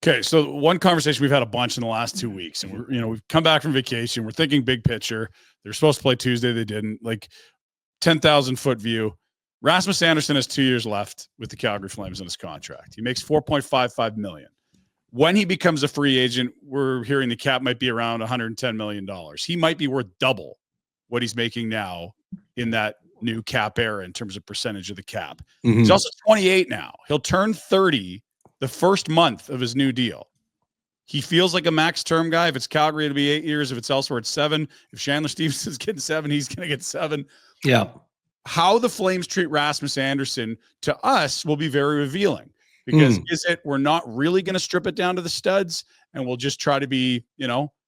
Okay, so one conversation we've had a bunch in the last 2 weeks, and we've come back from vacation. We're thinking big picture. They're supposed to play Tuesday, they didn't. Like 10,000-foot view. Rasmus Anderson has 2 years left with the Calgary Flames in his contract. He makes $4.55 million. When he becomes a free agent, we're hearing the cap might be around $110 million. He might be worth double what he's making now in that new cap era in terms of percentage of the cap. Mm-hmm. He's also 28 now. He'll turn 30 the first month of his new deal. He feels like a max term guy. If it's Calgary, it'll be 8 years. If it's elsewhere, it's 7. If Chandler Stevenson's getting 7, he's going to get 7. Yeah. How the Flames treat Rasmus Anderson to us will be very revealing, because is it we're not really going to strip it down to the studs and we'll just try to be,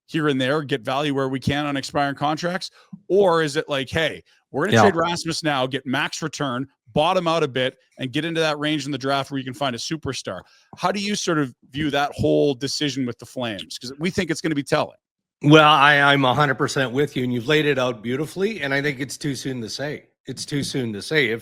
here and there, get value where we can on expiring contracts? Or is it like, hey, we're going to trade Rasmus now, get max return, bottom out a bit, and get into that range in the draft where you can find a superstar? How do you sort of view that whole decision with the Flames? Because we think it's going to be telling. Well, I'm 100% with you, and you've laid it out beautifully, and I think it's too soon to say. It's too soon to say.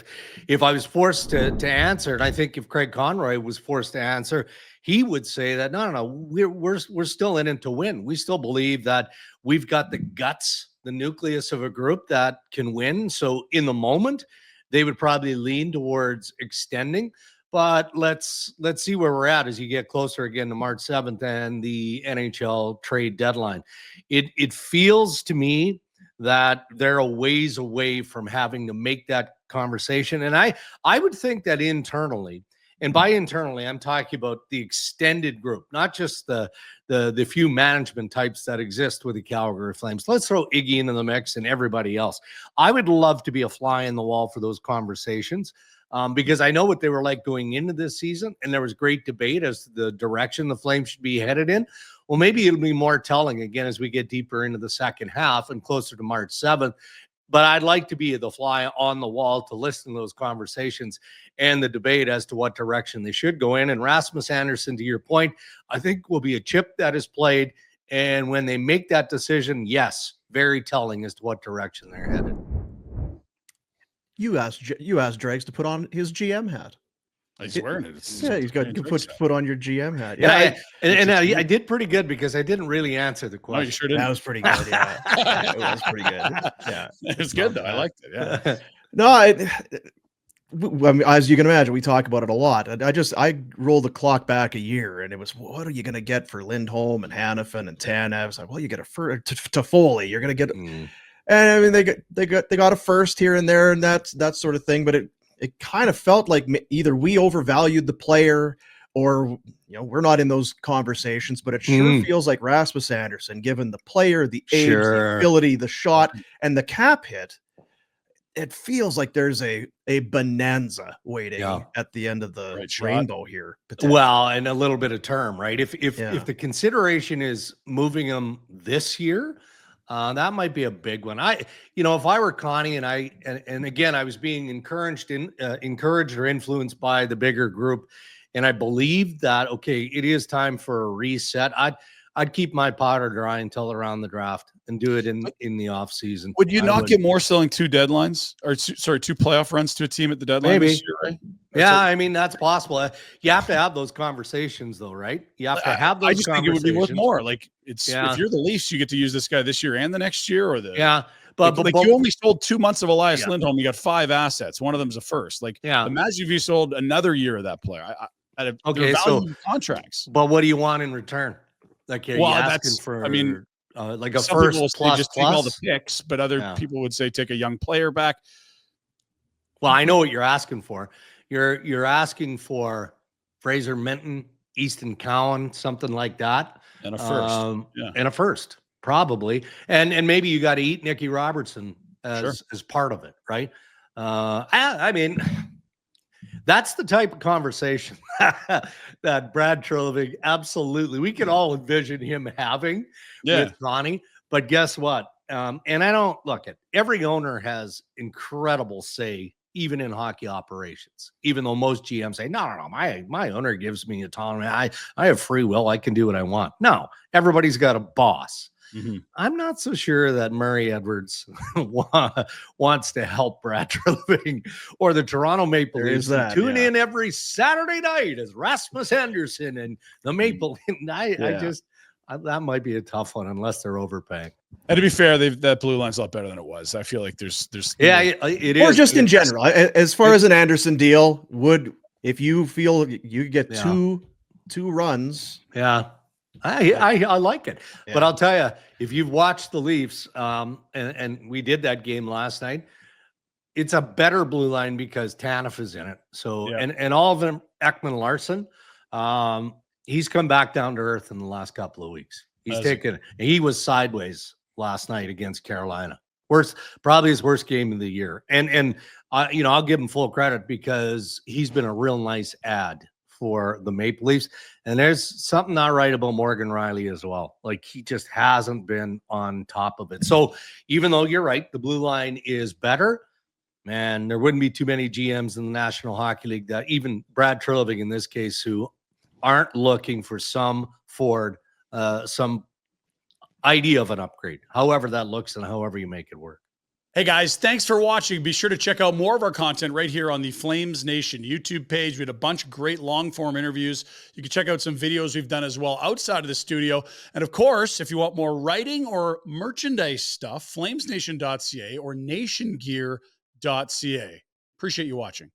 If I was forced to answer, and I think if Craig Conroy was forced to answer, he would say that no, we're still in it to win. We still believe that we've got the guts, the nucleus of a group that can win. So in the moment, they would probably lean towards extending. But let's see where we're at as you get closer again to March 7th and the NHL trade deadline. It feels to me that they're a ways away from having to make that conversation. And I would think that internally, and by internally, I'm talking about the extended group, not just the few management types that exist with the Calgary Flames. Let's throw Iggy into the mix and everybody else. I would love to be a fly in the wall for those conversations. Because I know what they were like going into this season, and there was great debate as to the direction the Flames should be headed in. Well, maybe it'll be more telling again as we get deeper into the second half and closer to March 7th. But I'd like to be the fly on the wall to listen to those conversations and the debate as to what direction they should go in. And Rasmus Anderson, to your point, I think will be a chip that is played. And when they make that decision, yes, very telling as to what direction they're headed. You asked Dregs to put on his GM hat. He's wearing it. He's got to put on your GM hat. Yeah, I did pretty good because I didn't really answer the question. No, you sure didn't. That was pretty good. Yeah, it was pretty good. Yeah, it was good though. I liked it. Yeah. No, I mean, as you can imagine, we talk about it a lot. I rolled the clock back a year, and it was, what are you going to get for Lindholm and Hanifin and Tanev? I was like, well, you get a first to Foley. You're going to get. And I mean, they got a first here and there, and that sort of thing. But it kind of felt like either we overvalued the player, or we're not in those conversations. But it sure feels like Rasmus Anderson, given the player, the age, the ability, the shot, and the cap hit, it feels like there's a bonanza waiting at the end of the rainbow here. Well, and a little bit of term, right? If the consideration is moving him this year. That might be a big one. If I were Connie and again, I was being encouraged or influenced by the bigger group, and I believe that, okay, it is time for a reset. I'd keep my powder dry until around the draft and do it in the off season. Would you not get more selling 2 deadlines or 2 playoff runs to a team at the deadline? Maybe. This year, right? I mean, that's possible. You have to have those conversations though, right? You have to have those conversations. I just think it would be worth more. Like if you're the Leafs, you get to use this guy this year and the next year, or But you only sold 2 months of Elias Lindholm. You got 5 assets. One of them's a first. Imagine if you sold another year of that player. Contracts. But what do you want in return? Like, asking for, like a first plus. Just take all the picks, but other people would say take a young player back. Well, I know what you're asking for. You're asking for Fraser Minton, Easton Cowan, something like that, and a first, and a first, probably, and maybe you got to eat Nicky Robertson as part of it, right? I mean, that's the type of conversation that Brad Treliving, absolutely, we can all envision him having with Ronnie. But guess what? And I don't look at every owner has incredible say, even in hockey operations, even though most GMs say, no, my owner gives me autonomy. I have free will. I can do what I want. No, everybody's got a boss. Mhm. I'm not so sure that Murray Edwards wants to help Brad Treliving or the Toronto Maple There Leafs. is that, Tune yeah. in every Saturday night as Rasmus Anderson and the Maple Leafs. That might be a tough one unless they're overpaying. And to be fair, that blue line's a lot better than it was. I feel like there's Yeah, it is. Or just in general, as far as it's- an Anderson deal, if you feel you get Yeah. two runs, Yeah. I like it. Yeah. But I'll tell you, if you've watched the Leafs, and we did that game last night, it's a better blue line because Tanev is in it. So Yeah. and all of them, Ekman Larson, he's come back down to earth in the last couple of weeks. He was sideways last night against Carolina. Probably his worst game of the year. And I'll give him full credit because he's been a real nice add for the Maple Leafs. And there's something not right about Morgan Riley as well. Like, he just hasn't been on top of it. So even though you're right, the blue line is better, man, there wouldn't be too many GMs in the National Hockey League, that even Brad Treliving in this case, who aren't looking for some idea of an upgrade, however that looks and however you make it work. Hey guys, thanks for watching. Be sure to check out more of our content right here on the Flames Nation YouTube page. We had a bunch of great long form interviews. You can check out some videos we've done as well outside of the studio. And of course, if you want more writing or merchandise stuff, flamesnation.ca or nationgear.ca. Appreciate you watching.